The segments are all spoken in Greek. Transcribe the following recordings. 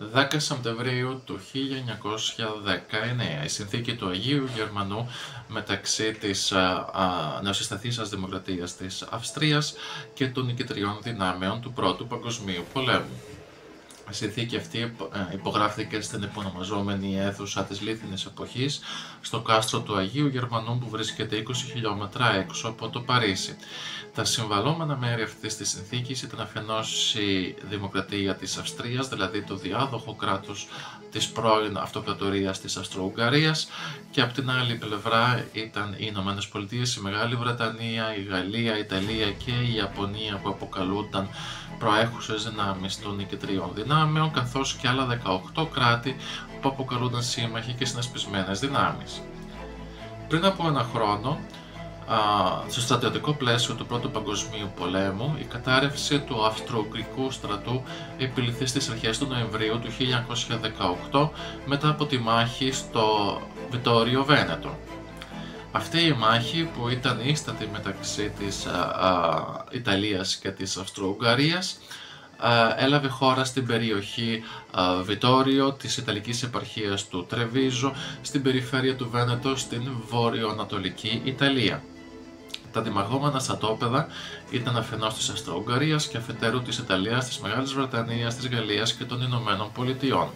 10 Σεπτεμβρίου του 1919, η συνθήκη του Αγίου Γερμανού μεταξύ της νεοσυσταθήσας δημοκρατίας της Αυστρίας και των νικητριών δυνάμεων του Πρώτου Παγκοσμίου Πολέμου. Η συνθήκη αυτή υπογράφηκε στην επωνομαζόμενη αίθουσα της Λίθινης Εποχής στο κάστρο του Αγίου Γερμανού που βρίσκεται 20 χιλιόμετρα έξω από το Παρίσι. Τα συμβαλόμενα μέρη αυτής της συνθήκης ήταν αφενός η Δημοκρατία της Αυστρίας, δηλαδή το διάδοχο κράτος της πρώην Αυτοκρατορίας της Αυστρο-Ουγγαρίας, και από την άλλη πλευρά ήταν οι Ηνωμένες Πολιτείες, η Μεγάλη Βρετανία, η Γαλλία, η Ιταλία και η Ιαπωνία, που αποκαλούνταν προέχουσες δυνάμεις των νικητριών δυνάμεων, καθώς και άλλα 18 κράτη που αποκαλούνταν σύμμαχοι και συνασπισμένες δυνάμεις. Πριν από ένα χρόνο, στο στρατιωτικό πλαίσιο του Πρώτου Παγκοσμίου Πολέμου, η κατάρρευση του Αυστρο-Ουγγρικού στρατού επιληθεί στις αρχές του Νοεμβρίου του 1918 μετά από τη μάχη στο Βιτόριο Βένετο. Αυτή η μάχη, που ήταν ίστατη μεταξύ της Ιταλίας και της Αυστρο-Ουγγαρίας, έλαβε χώρα στην περιοχή Βιτόριο της Ιταλικής επαρχίας του Τρεβίζο, στην περιφέρεια του Βένετο, στην βορειοανατολική Ιταλία. Τα αντιμαχόμενα στρατόπεδα ήταν αφενός της Αυστρο-Ουγγαρίας και αφετέρου της Ιταλίας, της Μεγάλης Βρετανίας, της Γαλλίας και των Ηνωμένων Πολιτειών.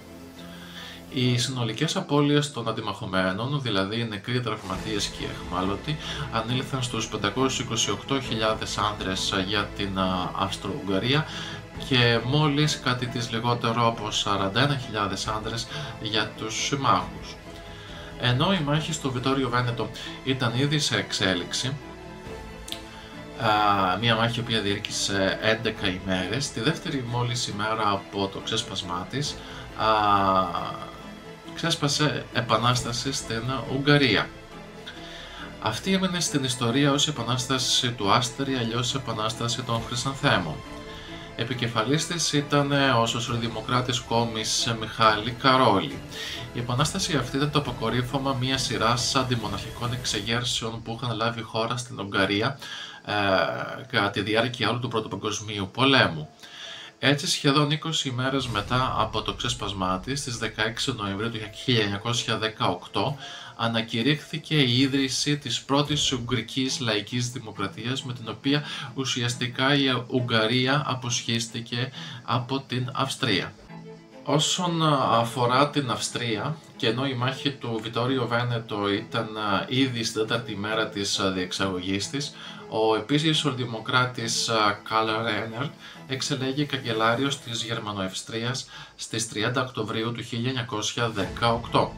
Οι συνολικές απώλειες των αντιμαχομένων, δηλαδή οι νεκροί, τραυματίες και οι αιχμάλωτοι, ανήλθαν στους 528.000 άνδρες για την Αυστρο-Ουγγαρία και μόλις κάτι της λιγότερο από 41.000 άνδρες για τους συμμάχους. Ενώ η μάχη στο Βιτόριο Βένετο ήταν ήδη σε εξέλιξη, μια μάχη που διήρκησε 11 ημέρες, τη δεύτερη μόλις ημέρα από το ξέσπασμά της, ξέσπασε επανάσταση στην Ουγγαρία. Αυτή έμεινε στην ιστορία ως επανάσταση του Άστερη, αλλιώς επανάσταση των Χρυσανθέμων. Επικεφαλής της ήταν ο σοσιαλδημοκράτης κόμις Μιχάλη Καρόλη. Η επανάσταση αυτή ήταν το αποκορύφωμα μια σειράς αντιμοναρχικών εξεγέρσεων που είχαν λάβει χώρα στην Ουγγαρία κατά τη διάρκεια όλου του Πρώτου Παγκοσμίου Πολέμου. Έτσι, σχεδόν 20 ημέρες μετά από το ξέσπασμά της, στις 16 Νοεμβρίου του 1918, ανακηρύχθηκε η ίδρυση της πρώτης Ουγγρικής Λαϊκής Δημοκρατίας, με την οποία ουσιαστικά η Ουγγαρία αποσχίστηκε από την Αυστρία. Όσον αφορά την Αυστρία, και ενώ η μάχη του Βιτόριο Βένετο ήταν ήδη στην τέταρτη μέρα της διεξαγωγής της, ο επίσης σοσιαλδημοκράτης Καρλ Ρένερ εξελέγει καγκελάριος της Γερμανοαυστρίας στις 30 Οκτωβρίου του 1918.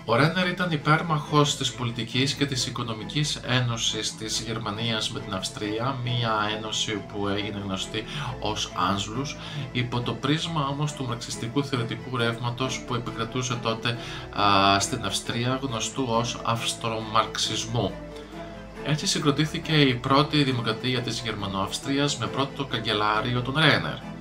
Ο Ρένερ ήταν υπέρμαχος της πολιτικής και της οικονομικής ένωσης της Γερμανίας με την Αυστρία, μία ένωση που έγινε γνωστή ως Άνσλους, υπό το πρίσμα όμως του μαρξιστικού θεωρητικού ρεύματος που επικρατούσε τότε στην Αυστρία, γνωστού ως Αυστρομαρξισμού. Έτσι συγκροτήθηκε η πρώτη δημοκρατία της Γερμανοαυστρίας με πρώτο καγκελάριο τον Ρένερ.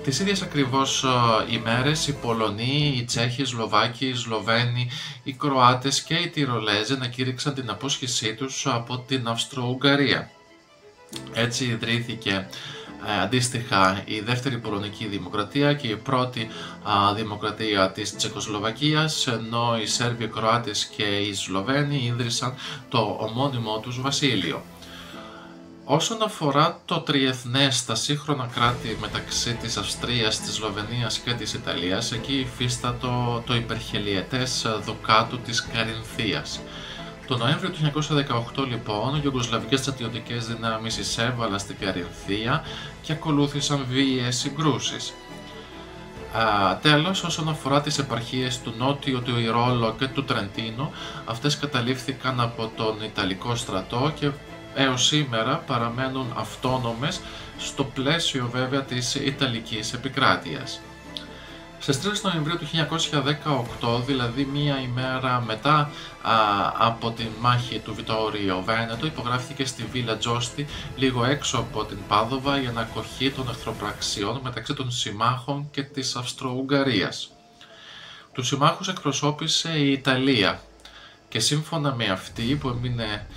Τις ίδιες ακριβώς ημέρες οι Πολωνοί, οι Τσέχοι, οι Σλοβάκοι, οι Σλοβαίνοι, οι Κροάτες και οι Τυρολέζοι ανακήρυξαν την απόσχησή τους από την Αυστρο-Ουγγαρία. Έτσι ιδρύθηκε αντίστοιχα η δεύτερη Πολωνική Δημοκρατία και η πρώτη Δημοκρατία της Τσεχοσλοβακίας, ενώ οι Σέρβοι, οι Κροάτες και οι Σλοβαίνοι ίδρυσαν το ομώνυμό τους βασίλειο. Όσον αφορά το τριεθνές, τα σύγχρονα κράτη μεταξύ της Αυστρίας, της Σλοβενίας και της Ιταλίας, εκεί υφίστατο το υπερχελιετές δουκάτου της Καρινθίας. Το Νοέμβριο του 1918 λοιπόν, οι Ιουγκοσλαβικές στρατιωτικές δυνάμεις εισέβαλαν στην Καρινθία και ακολούθησαν βίαιες συγκρούσεις. Τέλος, όσον αφορά τις επαρχίες του Νότιου, του Ιρόλο και του Τρεντίνο, αυτές καταλήφθηκαν από τον Ιταλικό στρατό και έως σήμερα παραμένουν αυτόνομες στο πλαίσιο βέβαια της Ιταλικής επικράτειας. Στις 3 Νοεμβρίου του 1918, δηλαδή μία ημέρα μετά από τη μάχη του Βιτόριο Βένετο, υπογράφηκε στη Βίλα Τζόστι, λίγο έξω από την Πάδοβα, η ανακοχή των εχθροπραξιών μεταξύ των συμμάχων και της Αυστρο-Ουγγαρίας. Τους συμμάχους εκπροσώπησε η Ιταλία και σύμφωνα με αυτή, που έμεινε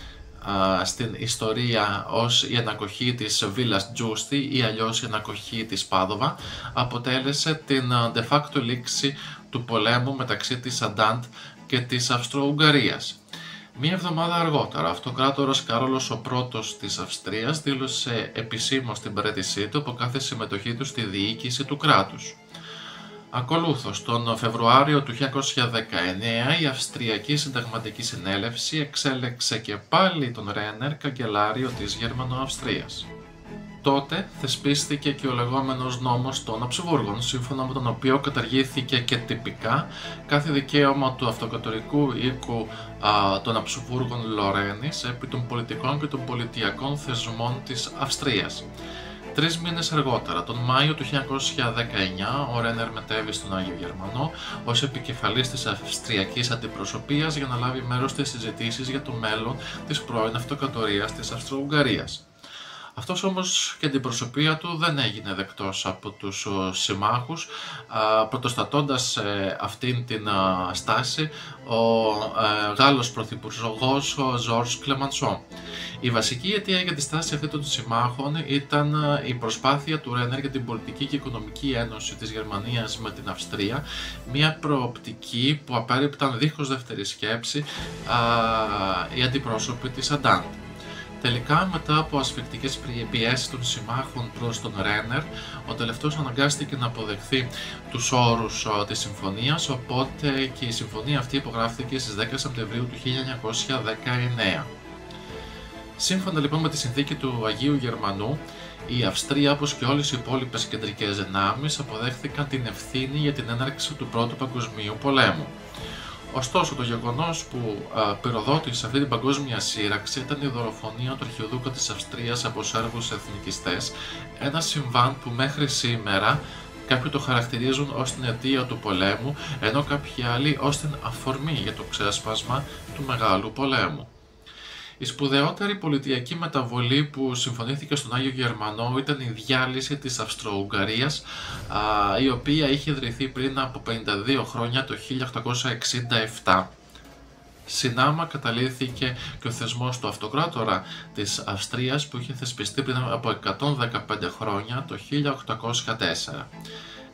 στην ιστορία ως η ανακοχή της Βίλας Τζούστη ή αλλιώς η ανακοχή της Πάδοβα, αποτέλεσε την de facto λήξη του πολέμου μεταξύ της Αντάντ και της Αυστρο-Ουγγαρίας. Μία εβδομάδα αργότερα, ο αυτοκράτορας Κάρολος ο Πρώτος της Αυστρίας δήλωσε επισήμως την παραίτησή του από κάθε συμμετοχή του στη διοίκηση του κράτους. Ακολούθως, τον Φεβρουάριο του 1919, η Αυστριακή Συνταγματική Συνέλευση εξέλεξε και πάλι τον Ρένερ καγκελάριο της Γερμανοαυστρίας. Τότε θεσπίστηκε και ο λεγόμενος νόμος των Αψβούργων, σύμφωνα με τον οποίο καταργήθηκε και τυπικά κάθε δικαίωμα του αυτοκρατορικού οίκου των Αψβούργων Λορένης επί των πολιτικών και των πολιτιακών θεσμών της Αυστρίας. 3 μήνες αργότερα, τον Μάιο του 1919, ο Ρένερ μετέβη στον Άγιο Γερμανό ως επικεφαλής της Αυστριακής Αντιπροσωπείας για να λάβει μέρος στις συζητήσεις για το μέλλον της πρώην αυτοκρατορίας της Αυστρο-Ουγγαρίας. Αυτός όμως και την προσωπία του δεν έγινε δεκτός από τους συμμάχους, πρωτοστατώντας αυτήν την στάση ο Γάλλος πρωθυπουργός Ζορζ Κλεμανσό. Η βασική αιτία για τη στάση αυτή των συμμάχων ήταν η προσπάθεια του Ρένερ για την πολιτική και οικονομική ένωση της Γερμανίας με την Αυστρία, μια προοπτική που απέρριπταν δίχως δεύτερη σκέψη οι αντιπρόσωποι της Αντάντ. Τελικά, μετά από ασφικτικές πιέσεις των συμμάχων προς τον Ρένερ, ο τελευταίος αναγκάστηκε να αποδεχθεί τους όρους της συμφωνίας, οπότε και η συμφωνία αυτή υπογράφηκε στις 10 Σεπτεμβρίου του 1919. Σύμφωνα λοιπόν με τη συνθήκη του Αγίου Γερμανού, η Αυστρία, όπως και όλες οι υπόλοιπες κεντρικές δυνάμεις, αποδέχθηκαν την ευθύνη για την έναρξη του Πρώτου Παγκοσμίου Πολέμου. Ωστόσο, το γεγονός που πυροδότησε αυτή την παγκόσμια σύραξη ήταν η δολοφονία του Αρχιοδούκα της Αυστρίας από Σέρβους εθνικιστές, ένα συμβάν που μέχρι σήμερα κάποιοι το χαρακτηρίζουν ως την αιτία του πολέμου, ενώ κάποιοι άλλοι ως την αφορμή για το ξέσπασμα του Μεγάλου Πολέμου. Η σπουδαιότερη πολιτιακή μεταβολή που συμφωνήθηκε στον Άγιο Γερμανό ήταν η διάλυση της Αυστρο-Ουγγαρίας, η οποία είχε ιδρυθεί πριν από 52 χρόνια, το 1867. Συνάμα καταλήθηκε και ο θεσμός του αυτοκράτορα της Αυστρίας που είχε θεσπιστεί πριν από 115 χρόνια, το 1804.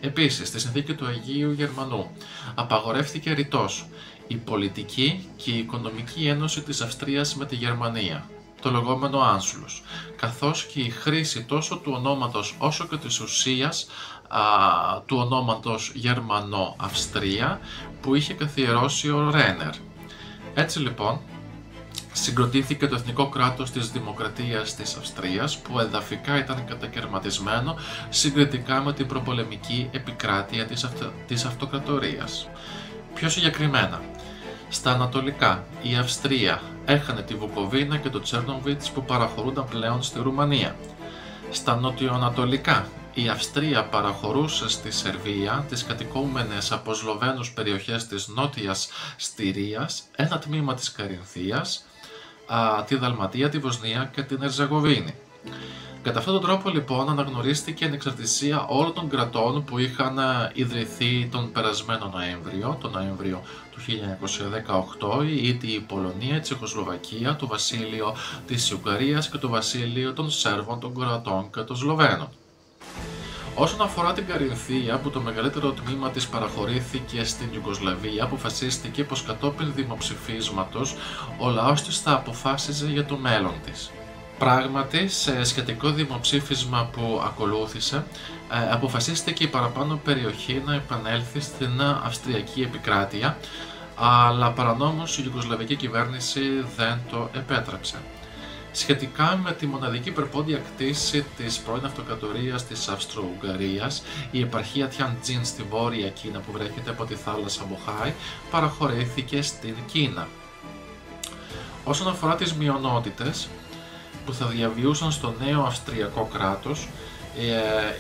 Επίσης, στη συνθήκη του Αγίου Γερμανού απαγορεύτηκε ρητός η πολιτική και η οικονομική ένωση της Αυστρίας με τη Γερμανία, το λεγόμενο Άνσουλος, καθώς και η χρήση τόσο του ονόματος όσο και της ουσίας του ονόματος Γερμανό-Αυστρία που είχε καθιερώσει ο Ρένερ. Έτσι λοιπόν, συγκροτήθηκε το εθνικό κράτος της Δημοκρατίας της Αυστρίας, που εδαφικά ήταν κατακαιρματισμένο συγκριτικά με την προπολεμική επικράτεια της αυτοκρατορίας. Πιο συγκεκριμένα, στα ανατολικά η Αυστρία έχανε τη Βουκοβίνα και το Τσέρνοβιτς που παραχωρούνταν πλέον στη Ρουμανία. Στα νοτιοανατολικά η Αυστρία παραχωρούσε στη Σερβία τις κατοικούμενες από Σλοβαίνους περιοχές της Νότιας Στηρίας, ένα τμήμα της Καρινθίας, τη Δαλματία, τη Βοσνία και την Ερζεγοβίνη. Κατά αυτόν τον τρόπο λοιπόν αναγνωρίστηκε η ανεξαρτησία όλων των κρατών που είχαν ιδρυθεί τον περασμένο Νοέμβριο, τον Νοέμβριο του 1918, είτε η Πολωνία, η Τσεχοσλοβακία, το Βασίλειο της Ουγγαρίας και το Βασίλειο των Σέρβων, των Κροατών και των Σλοβαίνων. Όσον αφορά την Καρινθία, που το μεγαλύτερο τμήμα της παραχωρήθηκε στην Ιουγκοσλαβία, αποφασίστηκε πως κατόπιν δημοψηφίσματος ο λαός της θα αποφάσιζε για το μέλλον της. Πράγματι, σε σχετικό δημοψήφισμα που ακολούθησε, αποφασίστηκε η παραπάνω περιοχή να επανέλθει στην Αυστριακή επικράτεια, αλλά παρανόμως η Ιουγκοσλαβική κυβέρνηση δεν το επέτρεψε. Σχετικά με τη μοναδική υπερπόντια κτήση της πρώην αυτοκρατορίας της Αυστρο-Ουγγαρίας, η επαρχία Τιαντζίν στη Βόρεια Κίνα που βρέχεται από τη θάλασσα Μποχάι παραχωρήθηκε στην Κίνα. Όσον αφορά τις μειονότητες που θα διαβιούσαν στο νέο Αυστριακό κράτος,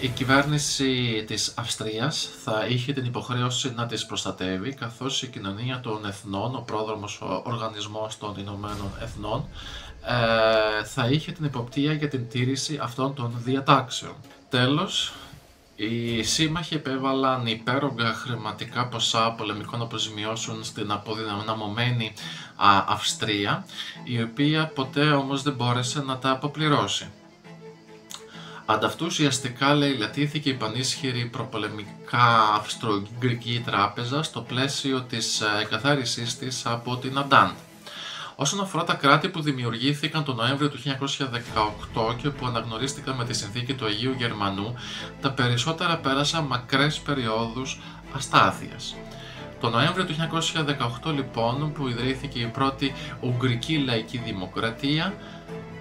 η κυβέρνηση της Αυστρίας θα είχε την υποχρέωση να τις προστατεύει, καθώς η κοινωνία των εθνών, ο πρόδρομος οργανισμός των Ηνωμένων Εθνών, θα είχε την εποπτεία για την τήρηση αυτών των διατάξεων. Τέλος, Οι σύμμαχοι επέβαλαν υπέρογκα χρηματικά ποσά πολεμικών αποζημιώσεων στην αποδυναμωμένη Αυστρία, η οποία ποτέ όμως δεν μπόρεσε να τα αποπληρώσει. Ανταυτού ουσιαστικά λαιλατήθηκε η πανίσχυρη προπολεμικά Αυστρο-Ουγγρική τράπεζα στο πλαίσιο της εκαθάρισής της από την Αντάντ. Όσον αφορά τα κράτη που δημιουργήθηκαν τον Νοέμβριο του 1918 και που αναγνωρίστηκαν με τη συνθήκη του Αγίου Γερμανού, τα περισσότερα πέρασαν μακρές περιόδους αστάθειας. Το Νοέμβριο του 1918 λοιπόν, που ιδρύθηκε η πρώτη Ουγγρική Λαϊκή Δημοκρατία,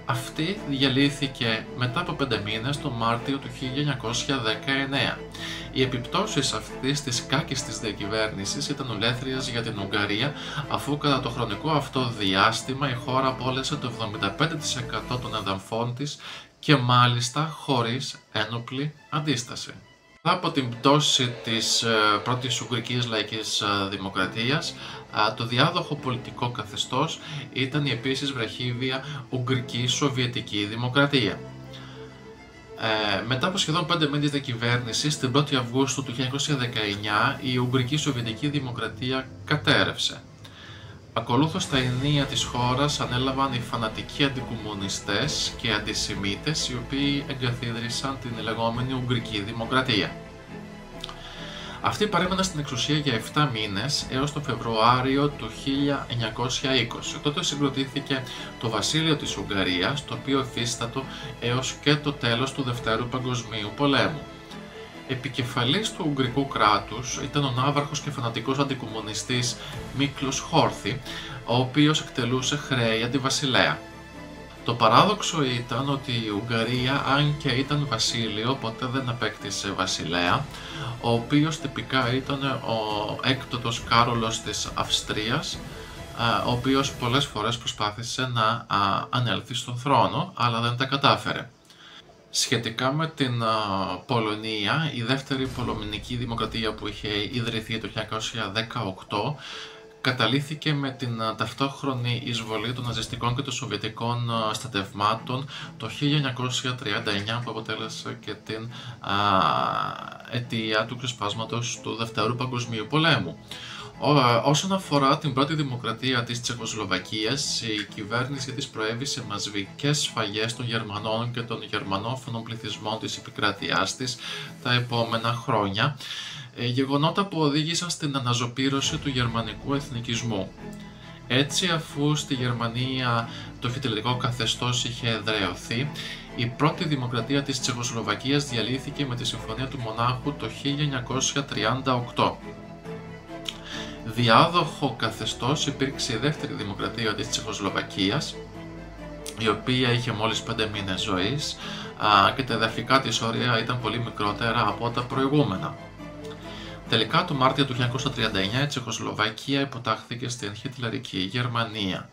αυτή διαλύθηκε μετά από 5 μήνες τον Μάρτιο του 1919. Οι επιπτώσεις αυτής της κάκιστης διακυβέρνησης ήταν ολέθριες για την Ουγγαρία, αφού κατά το χρονικό αυτό διάστημα η χώρα απόλυσε το 75% των εδαφών της και μάλιστα χωρίς ένοπλη αντίσταση. Από την πτώση της πρώτης Ουγγρικής Λαϊκής Δημοκρατίας, το διάδοχο πολιτικό καθεστώς ήταν η επίσης βραχύβια Ουγγρική Σοβιετική Δημοκρατία. Μετά από σχεδόν 5 μήνες διακυβέρνησης, την 1η Αυγούστου του 1919, η Ουγγρική Σοβιετική Δημοκρατία κατέρρευσε. Ακολούθως τα ενία της χώρας ανέλαβαν οι φανατικοί αντικομμουνιστές και αντισημίτες, οι οποίοι εγκαθίδρυσαν την λεγόμενη Ουγγρική Δημοκρατία. Αυτοί παρέμεναν στην εξουσία για 7 μήνες έως τον Φεβρουάριο του 1920. Τότε συγκροτήθηκε το Βασίλειο της Ουγγαρίας, το οποίο εφίστατο έως και το τέλος του Δευτέρου Παγκοσμίου Πολέμου. Επικεφαλής του Ουγγρικού κράτους ήταν ο ναύαρχος και φανατικός αντικομμουνιστής Μίκλος Χόρθι, ο οποίος εκτελούσε χρέη αντιβασιλέα. Το παράδοξο ήταν ότι η Ουγγαρία, αν και ήταν βασίλειο, ποτέ δεν απέκτησε βασιλέα, ο οποίος τυπικά ήταν ο έκτοτος Κάρολος της Αυστρίας, ο οποίος πολλές φορές προσπάθησε να ανέλθει στον θρόνο, αλλά δεν τα κατάφερε. Σχετικά με την Πολωνία, η δεύτερη πολωνική δημοκρατία που είχε ιδρυθεί το 1918, καταλήθηκε με την ταυτόχρονη εισβολή των ναζιστικών και των σοβιετικών στρατευμάτων το 1939, που αποτέλεσε και την αιτία του ξεσπάσματος του Δευτέρου Παγκοσμίου Πολέμου. Όσον αφορά την πρώτη δημοκρατία της Τσεχοσλοβακίας, η κυβέρνηση της προέβη σε μαζικές σφαγές των Γερμανών και των γερμανόφωνων πληθυσμών της επικράτειάς της τα επόμενα χρόνια, γεγονότα που οδήγησαν στην αναζωπήρωση του γερμανικού εθνικισμού. Έτσι, αφού στη Γερμανία το χιτλερικό καθεστώς είχε εδραιωθεί, η πρώτη δημοκρατία της Τσεχοσλοβακίας διαλύθηκε με τη Συμφωνία του Μονάχου το 1938. Διάδοχο καθεστώς υπήρξε η δεύτερη δημοκρατία της Τσεχοσλοβακίας, η οποία είχε μόλις 5 μήνες ζωής και τα εδαφικά της όρια ήταν πολύ μικρότερα από τα προηγούμενα. Τελικά, το Μάρτιο του 1939 η Τσεχοσλοβακία υποτάχθηκε στην χιτλερική Γερμανία.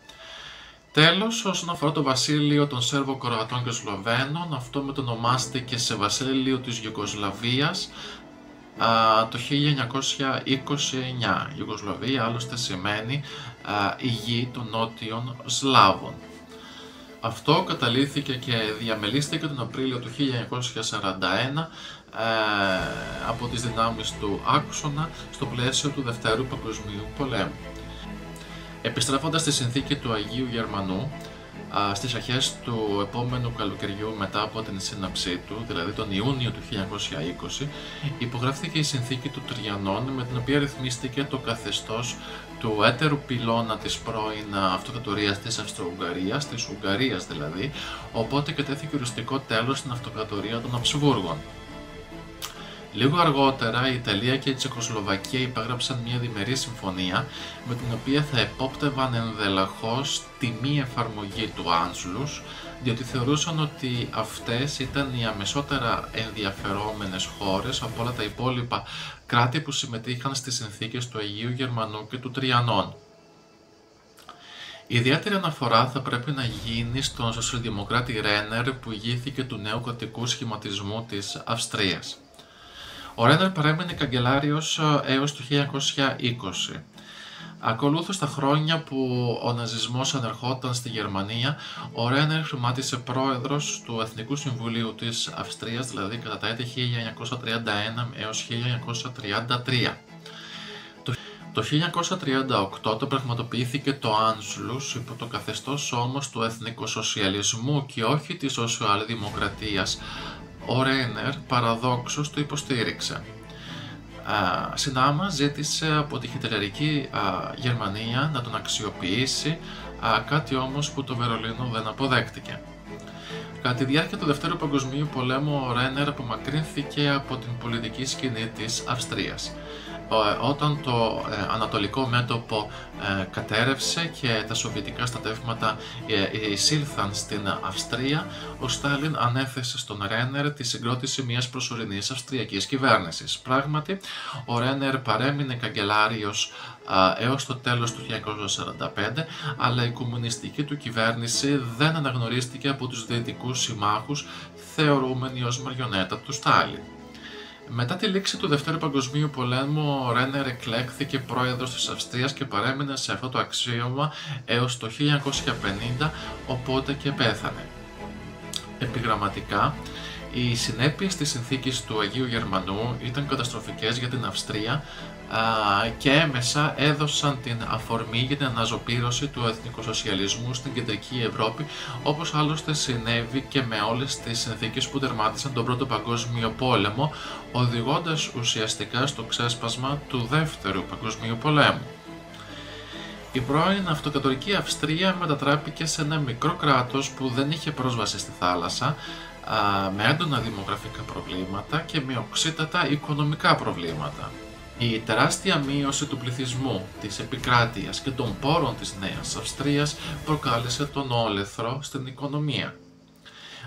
Τέλος, όσον αφορά το βασίλειο των Σέρβων, Κροατών και Σλοβαίνων, αυτό μετονομάστηκε σε βασίλειο της Ιουγκοσλαβίας το 1929. Η Ιουγκοσλαβία άλλωστε σημαίνει η γη των Νότιων Σλάβων. Αυτό καταλήθηκε και διαμελίστηκε τον Απρίλιο του 1941 από τις δυνάμεις του άξονα στο πλαίσιο του Δευτέρου Παγκοσμίου Πολέμου. Επιστρέφοντας στη συνθήκη του Αγίου Γερμανού, στις αρχές του επόμενου καλοκαιριού μετά από την σύναψή του, δηλαδή τον Ιούνιο του 1920, υπογράφηκε η συνθήκη του Τριανών, με την οποία ρυθμίστηκε το καθεστώς του έτερου πυλώνα της πρώην αυτοκρατορίας της Αυστρο-Ουγγαρίας, της Ουγγαρίας δηλαδή, οπότε κατέθηκε οριστικό τέλος στην αυτοκρατορία των Αψβούργων. Λίγο αργότερα η Ιταλία και η Τσεχοσλοβακία υπέγραψαν μια διμερή συμφωνία με την οποία θα επόπτευαν ενδελεχώς τη μη εφαρμογή του Άνσλους, διότι θεωρούσαν ότι αυτές ήταν οι αμεσότερα ενδιαφερόμενες χώρες από όλα τα υπόλοιπα κράτη που συμμετείχαν στις συνθήκες του Αγίου Γερμανού και του Τριανών. Η ιδιαίτερη αναφορά θα πρέπει να γίνει στον σοσιαλδημοκράτη Ρένερ, που ηγήθηκε του νέου κρατικού σχηματισμού της Αυστρίας. Ο Ρένερ παρέμεινε καγκελάριος έως το 1920. Ακολούθως τα χρόνια που ο ναζισμός ανερχόταν στη Γερμανία, ο Ρένερ χρημάτισε πρόεδρος του Εθνικού Συμβουλίου της Αυστρίας, δηλαδή κατά τα έτη 1931 έως 1933. Το 1938 το πραγματοποιήθηκε το Άνσλους υπό το καθεστώς όμως του εθνικοσοσιαλισμού και όχι της σοσιαλδημοκρατίας. Ο Ρένερ παραδόξως το υποστήριξε. Συνάμα ζήτησε από τη χιτλερική Γερμανία να τον αξιοποιήσει, κάτι όμως που το Βερολίνο δεν αποδέχτηκε. Κατά τη διάρκεια του Δευτέρου Παγκοσμίου Πολέμου, ο Ρένερ απομακρύνθηκε από την πολιτική σκηνή της Αυστρίας. Όταν το ανατολικό μέτωπο κατέρευσε και τα σοβιετικά στρατεύματα εισήλθαν στην Αυστρία, ο Στάλιν ανέθεσε στον Ρένερ τη συγκρότηση μιας προσωρινής αυστριακής κυβέρνησης. Πράγματι, ο Ρένερ παρέμεινε καγκελάριος έως το τέλος του 1945, αλλά η κομμουνιστική του κυβέρνηση δεν αναγνωρίστηκε από τους δυτικούς συμμάχους, θεωρούμενοι ως μαριονέτα του Στάλιν. Μετά τη λήξη του Δευτέρου Παγκοσμίου Πολέμου, ο Ρένερ εκλέχθηκε πρόεδρος της Αυστρίας και παρέμεινε σε αυτό το αξίωμα έως το 1950, οπότε και πέθανε. Επιγραμματικά, οι συνέπειες της συνθήκης του Αγίου Γερμανού ήταν καταστροφικές για την Αυστρία και έμεσα έδωσαν την αφορμή για την αναζωπήρωση του εθνικοσοσιαλισμού στην κεντρική Ευρώπη, όπως άλλωστε συνέβη και με όλες τις συνθήκες που τερμάτισαν τον Πρώτο Παγκόσμιο Πόλεμο, οδηγώντας ουσιαστικά στο ξέσπασμα του Δεύτερου Παγκοσμίου Πολέμου. Η πρώην αυτοκρατορική Αυστρία μετατράπηκε σε ένα μικρό κράτος που δεν είχε πρόσβαση στη θάλασσα, με έντονα δημογραφικά προβλήματα και με οξύτατα οικονομικά προβλήματα. Η τεράστια μείωση του πληθυσμού, της επικράτειας και των πόρων της Νέας Αυστρίας προκάλεσε τον όλεθρο στην οικονομία.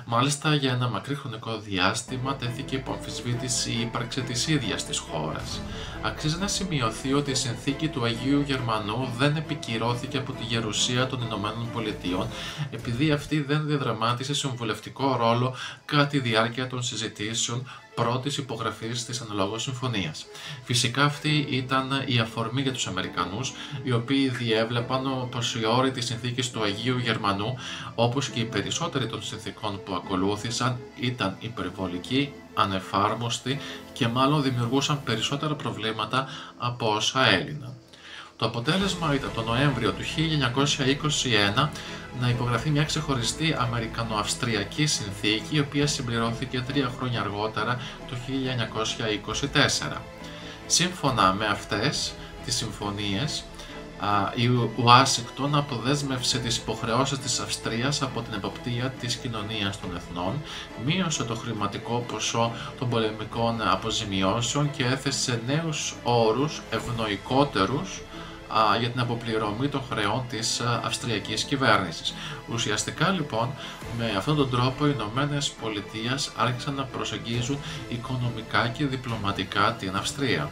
Μάλιστα, για ένα μακρύ χρονικό διάστημα τέθηκε υπό αμφισβήτηση η ύπαρξη της ίδιας της χώρας. Αξίζει να σημειωθεί ότι η συνθήκη του Αγίου Γερμανού δεν επικυρώθηκε από τη Γερουσία των Ηνωμένων Πολιτειών, επειδή αυτή δεν διαδραμάτισε συμβουλευτικό ρόλο κατά τη διάρκεια των συζητήσεων πρώτης υπογραφής της εν λόγω συμφωνίας. Φυσικά αυτή ήταν η αφορμή για τους Αμερικανούς, οι οποίοι διέβλεπαν πως οι όροι της συνθήκης του Αγίου Γερμανού, όπως και οι περισσότεροι των συνθήκων που ακολούθησαν, ήταν υπερβολικοί, ανεφάρμοστοι και μάλλον δημιουργούσαν περισσότερα προβλήματα από όσα έλυναν. Το αποτέλεσμα ήταν το Νοέμβριο του 1921 να υπογραφεί μια ξεχωριστή Αμερικανοαυστριακή συνθήκη, η οποία συμπληρώθηκε 3 χρόνια αργότερα, το 1924. Σύμφωνα με αυτές τις συμφωνίες, η Ουάσιγκτον αποδέσμευσε τις υποχρεώσεις της Αυστρίας από την εποπτεία της κοινωνίας των εθνών, μείωσε το χρηματικό ποσό των πολεμικών αποζημιώσεων και έθεσε νέους όρους ευνοϊκότερους για την αποπληρωμή των χρεών της αυστριακής κυβέρνησης. Ουσιαστικά λοιπόν με αυτόν τον τρόπο οι Ηνωμένες Πολιτείες άρχισαν να προσεγγίζουν οικονομικά και διπλωματικά την Αυστρία.